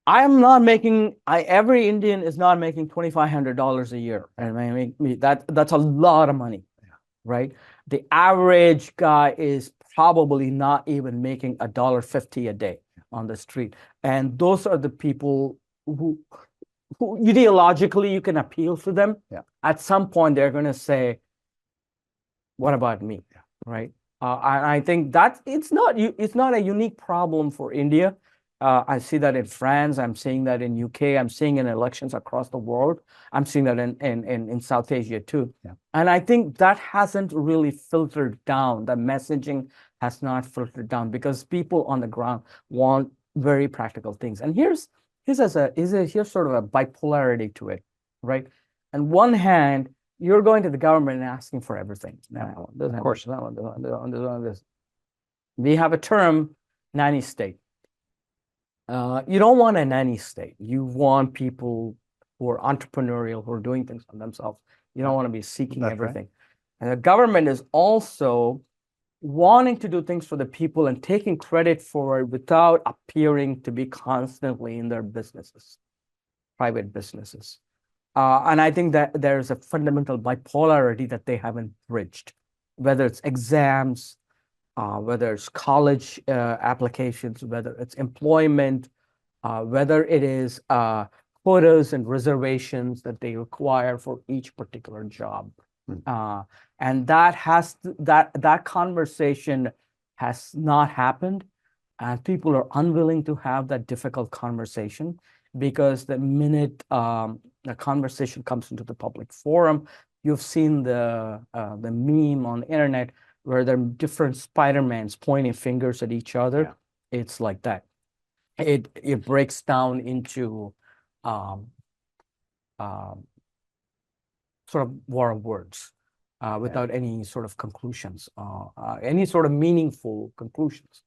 I am not making. Every Indian is not making $2,500 a year, and that's a lot of money, right? The average guy is probably not even making $1.50 a day on the street, and those are the people who ideologically you can appeal to them. At some point, they're going to say, what about me, right? I think that it's not a unique problem for India. I see that in France. I'm seeing that in UK. I'm seeing in elections across the world. I'm seeing that in South Asia too. And I think that hasn't really filtered down. The messaging has not filtered down because people on the ground want very practical things. And here's sort of a bipolarity to it, right? On one hand, you're going to the government and asking for everything. Of course. We have a term, nanny state. You don't want a nanny state. You want people who are entrepreneurial, who are doing things for themselves. You don't want to be seeking everything. And the government is also wanting to do things for the people and taking credit for it without appearing to be constantly in their businesses, private businesses. And I think that there's a fundamental bipolarity that they haven't bridged. whether it's exams, whether it's college applications, whether it's employment, whether it is quotas and reservations that they require for each particular job. And that conversation has not happened, and people are unwilling to have that difficult conversation, because the minute the conversation comes into the public forum, you've seen the meme on the internet where there are different Spider-Mans pointing fingers at each other. Yeah. It's like that. It breaks down into sort of war of words without any sort of conclusions, any sort of meaningful conclusions.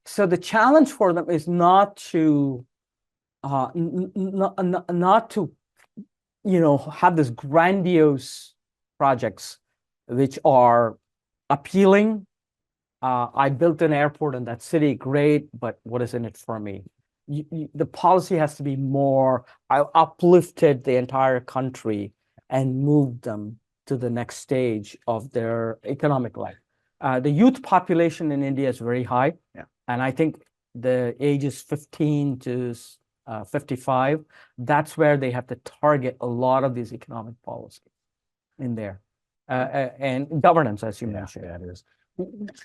So the challenge for them is not to not to have this grandiose projects which are appealing. I built an airport in that city, great, but what is in it for me? The policy has to be more, I uplifted the entire country and moved them to the next stage of their economic life. The youth population in India is very high. Yeah. And I think the ages 15 to 55, that's where they have to target a lot of these economic policies in there. And governance, as you mentioned. Yeah, it is.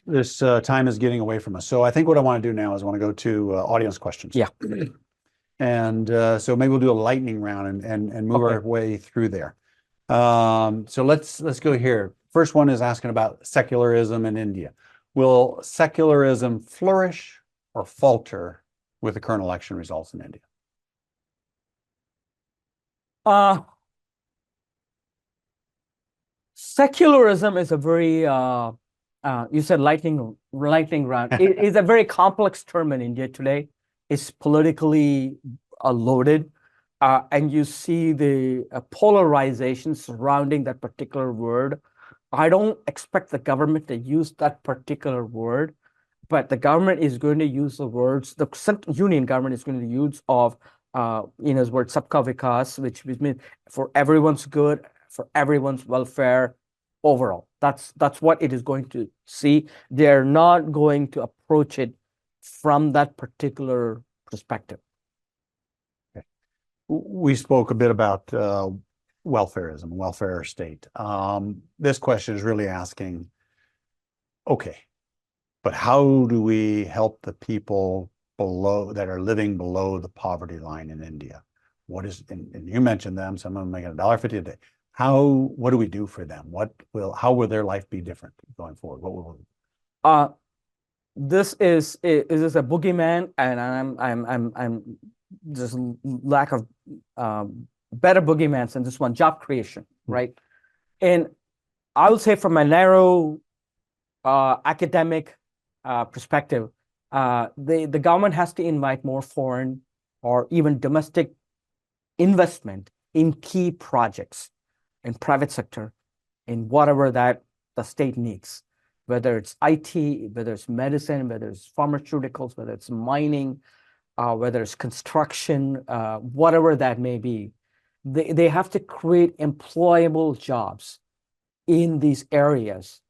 This time is getting away from us. So I think what I want to do now is I want to go to audience questions. Yeah. And so maybe we'll do a lightning round and move our way through there. So let's go here. First one is asking about secularism in India. Will secularism flourish or falter with the current election results in India? Secularism is a very you said lightning round. It is a very complex term in India today. It's politically loaded, and you see the polarization surrounding that particular word. I don't expect the government to use that particular word, but the government is going to use the words. The union government is going to use of his word "sabka vikas," which means for everyone's good, for everyone's welfare. Overall, that's what it is going to see. They're not going to approach it from that particular perspective. Okay. We spoke a bit about welfarism, welfare state. This question is really asking, okay, but how do we help the people below that are living below the poverty line in India? What is, and you mentioned them, some of them making $1.50 a day. What do we do for them? How will their life be different going forward? What will this is a boogeyman, and I'm just lack of better boogeymans than this one, job creation, right? And I would say from a narrow academic perspective, the government has to invite more foreign or even domestic investment in key projects in private sector, in whatever that the state needs, whether it's IT, whether it's medicine, whether it's pharmaceuticals, whether it's mining, whether it's construction, whatever that may be. They have to create employable jobs in these areas,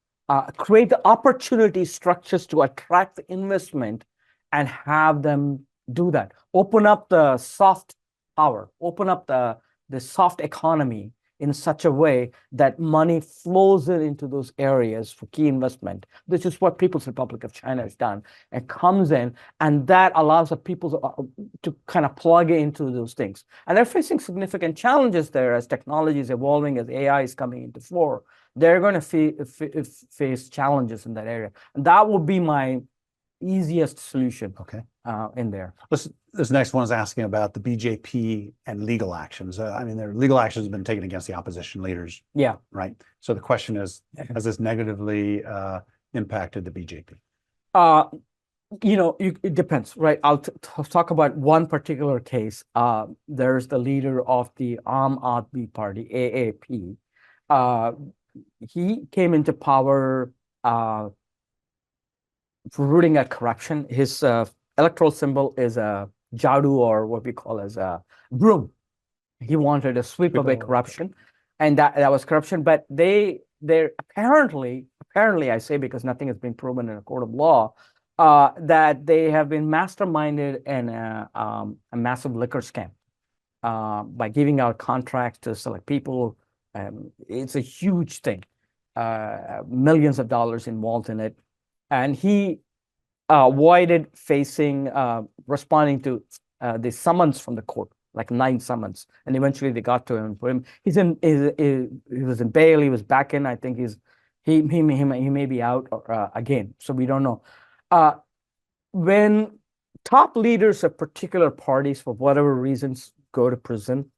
create the opportunity structures to attract the investment and have them do that. Open up the soft power, open up the soft economy in such a way that money flows into those areas for key investment. This is what People's Republic of China has done. It comes in, and that allows the people to kind of plug into those things. And they're facing significant challenges there as technology is evolving, as AI is coming into fore. They're going to face challenges in that area. And that would be my easiest solution. Okay. In there. This next one is asking about the BJP and legal actions. I mean, their legal actions have been taken against the opposition leaders. Yeah. Right. So the question is, has this negatively impacted the BJP? It depends, right? I'll talk about one particular case. There's the leader of the Aam Aadmi Party, AAP. He came into power for rooting at corruption. His electoral symbol is a jadu, or what we call as a broom. He wanted to sweep away corruption. and that was corruption. But they're apparently I say because nothing has been proven in a court of law, that they have been masterminded in a massive liquor scam by giving out contracts to select people. It's a huge thing, millions of dollars involved in it, and he avoided responding to the summons from the court, like 9 summons, and eventually they got to him. For him, he was in bail. He was back in. I think he may be out again. So we don't know. When top leaders of particular parties, for whatever reasons, go to prison,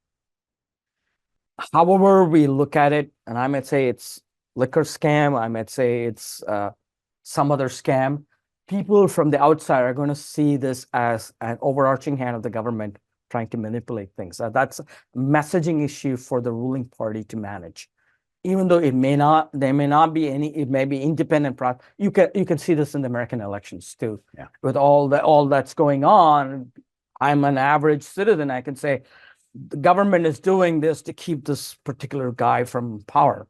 however we look at it, and I might say it's liquor scam, I might say it's some other scam, people from the outside are going to see this as an overarching hand of the government trying to manipulate things. That's a messaging issue for the ruling party to manage. Even though there may not be any, it may be independent. You can see this in the American elections too. Yeah. With all that's going on, I'm an average citizen. I can say the government is doing this to keep this particular guy from power,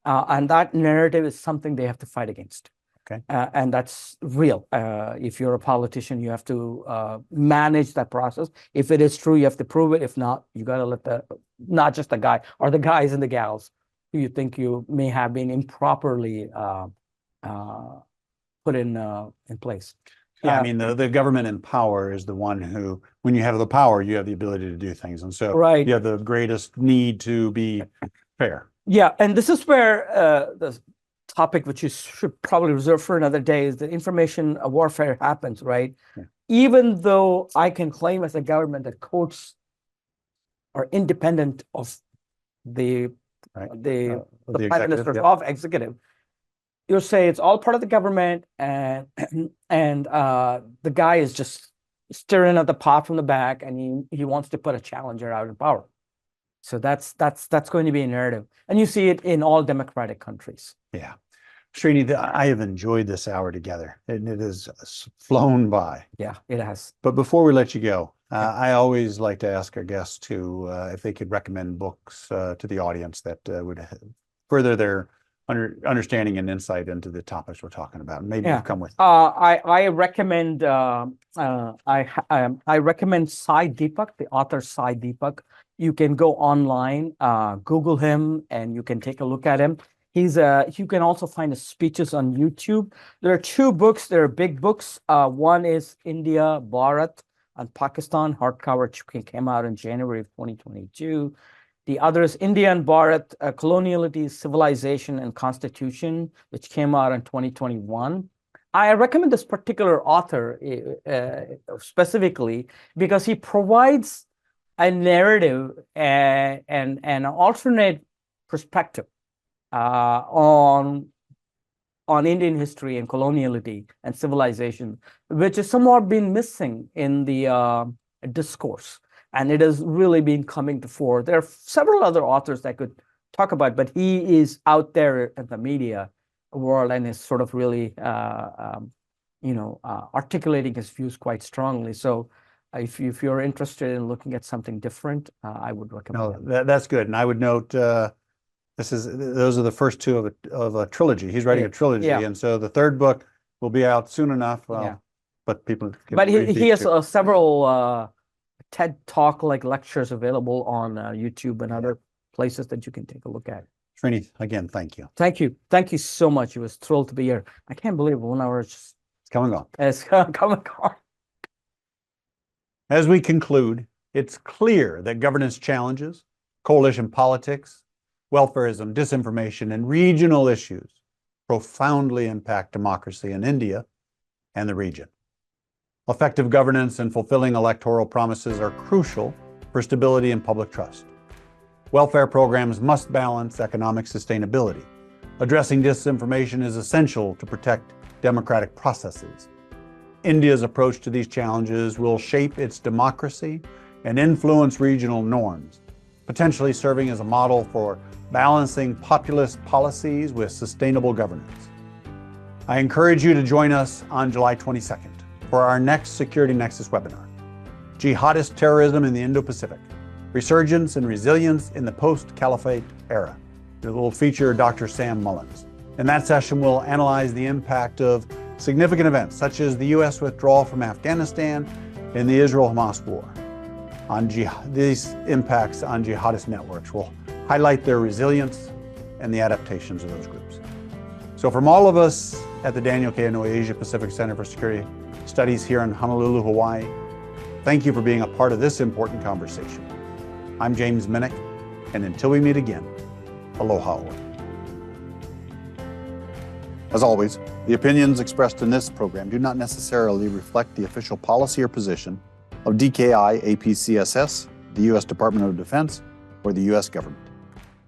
and that narrative is something they have to fight against. Okay. And that's real. If you're a politician, you have to manage that process. If it is true, you have to prove it. If not, you got to let not just the guy or the guys and the gals who you think you may have been improperly put in place. Yeah, I mean, the government in power is the one who, when you have the power, you have the ability to do things. And so right. You have the greatest need to be fair. Yeah, and this is where the topic, which you should probably reserve for another day, is the information warfare happens, right? Yeah. Even though I can claim as a government that courts are independent of the Prime Minister's executive, you'll say it's all part of the government, and the guy is just stirring at the pot from the back, and he wants to put a challenger out in power. So that's going to be a narrative, and you see it in all democratic countries. Yeah, Srini, I have enjoyed this hour together, and it has flown by. Yeah, it has. But before we let you go, I always like to ask our guests to if they could recommend books to the audience that would further their understanding and insight into the topics we're talking about. Maybe you've come with. I recommend I recommend Sai Deepak, the author Sai Deepak. You can go online, Google him, and you can take a look at him. You can also find his speeches on YouTube. There are 2 books. There are big books. One is India, Bharat, and Pakistan, hardcover, came out in January of 2022. The other is India and Bharat, Coloniality, Civilization, and Constitution, which came out in 2021. I recommend this particular author specifically because he provides a narrative and an alternate perspective on Indian history and coloniality and civilization, which has somewhat been missing in the discourse. And it has really been coming to fore. There are several other authors that could talk about, but he is out there in the media world and is sort of really, articulating his views quite strongly. So if you're interested in looking at something different, I would recommend. No, that's good. And I would note those are the first 2 of a trilogy. He's writing a trilogy, and so the 3rd book will be out soon enough. But people. But he has several TED Talk like lectures available on YouTube and other places that you can take a look at. Srini, again, thank you. Thank you so much. It was thrilled to be here. I can't believe 1 hour is it's coming on. It's coming on. As we conclude, it's clear that governance challenges, coalition politics, welfarism, disinformation, and regional issues profoundly impact democracy in India and the region. Effective governance and fulfilling electoral promises are crucial for stability and public trust. Welfare programs must balance economic sustainability. Addressing disinformation is essential to protect democratic processes. India's approach to these challenges will shape its democracy and influence regional norms, potentially serving as a model for balancing populist policies with sustainable governance. I encourage you to join us on July 22nd for our next Security Nexus webinar, Jihadist Terrorism in the Indo-Pacific, Resurgence and Resilience in the Post-Caliphate Era. It will feature Dr. Sam Mullins. In that session, we'll analyze the impact of significant events such as the U.S. withdrawal from Afghanistan and the Israel-Hamas war. These impacts on jihadist networks will highlight their resilience and the adaptations of those groups. So from all of us at the Daniel K. Inouye Asia Pacific Center for Security Studies here in Honolulu, Hawaii, thank you for being a part of this important conversation. I'm James Minnick, and until we meet again, aloha. As always, the opinions expressed in this program do not necessarily reflect the official policy or position of DKI APCSS, the U.S. Department of Defense, or the U.S. government.